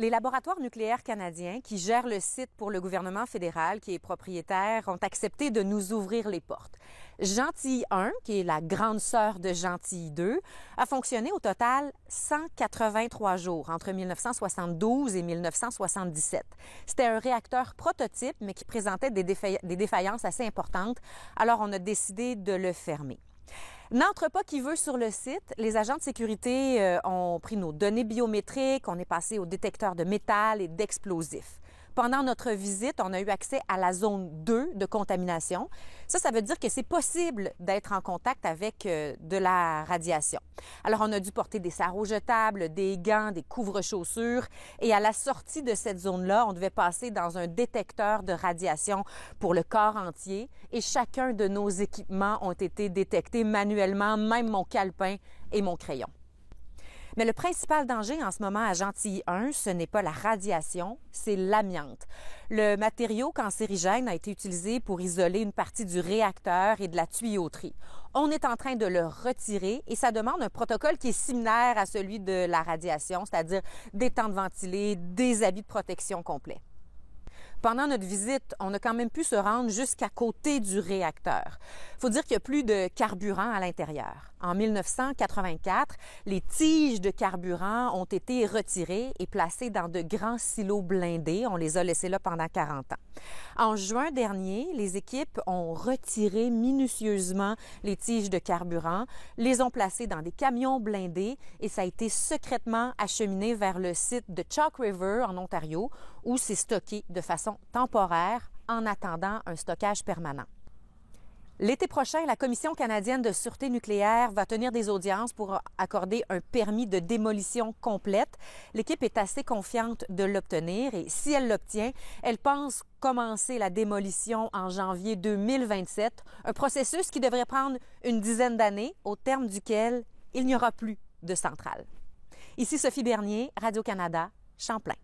Les laboratoires nucléaires canadiens qui gèrent le site pour le gouvernement fédéral, qui est propriétaire, ont accepté de nous ouvrir les portes. Gentilly 1, qui est la grande sœur de Gentilly 2, a fonctionné au total 183 jours entre 1972 et 1977. C'était un réacteur prototype, mais qui présentait des défaillances assez importantes, alors on a décidé de le fermer. N'entre pas qui veut sur le site. Les agents de sécurité ont pris nos données biométriques, on est passé au détecteur de métal et d'explosifs. Pendant notre visite, on a eu accès à la zone 2 de contamination. Ça veut dire que c'est possible d'être en contact avec de la radiation. Alors, on a dû porter des sarraux jetables, des gants, des couvre-chaussures. Et à la sortie de cette zone-là, on devait passer dans un détecteur de radiation pour le corps entier. Et chacun de nos équipements ont été détectés manuellement, même mon calepin et mon crayon. Mais le principal danger en ce moment à Gentilly 1, ce n'est pas la radiation, c'est l'amiante. Le matériau cancérigène a été utilisé pour isoler une partie du réacteur et de la tuyauterie. On est en train de le retirer et ça demande un protocole qui est similaire à celui de la radiation, c'est-à-dire des tentes ventilées, des habits de protection complets. Pendant notre visite, on a quand même pu se rendre jusqu'à côté du réacteur. Il faut dire qu'il y a plus de carburant à l'intérieur. En 1984, les tiges de carburant ont été retirées et placées dans de grands silos blindés. On les a laissés là pendant 40 ans. En juin dernier, les équipes ont retiré minutieusement les tiges de carburant, les ont placées dans des camions blindés et ça a été secrètement acheminé vers le site de Chalk River en Ontario où c'est stocké de façon temporaire en attendant un stockage permanent. L'été prochain, la Commission canadienne de sûreté nucléaire va tenir des audiences pour accorder un permis de démolition complète. L'équipe est assez confiante de l'obtenir et si elle l'obtient, elle pense commencer la démolition en janvier 2027, un processus qui devrait prendre une dizaine d'années, au terme duquel il n'y aura plus de centrale. Ici Sophie Bernier, Radio-Canada, Champlain.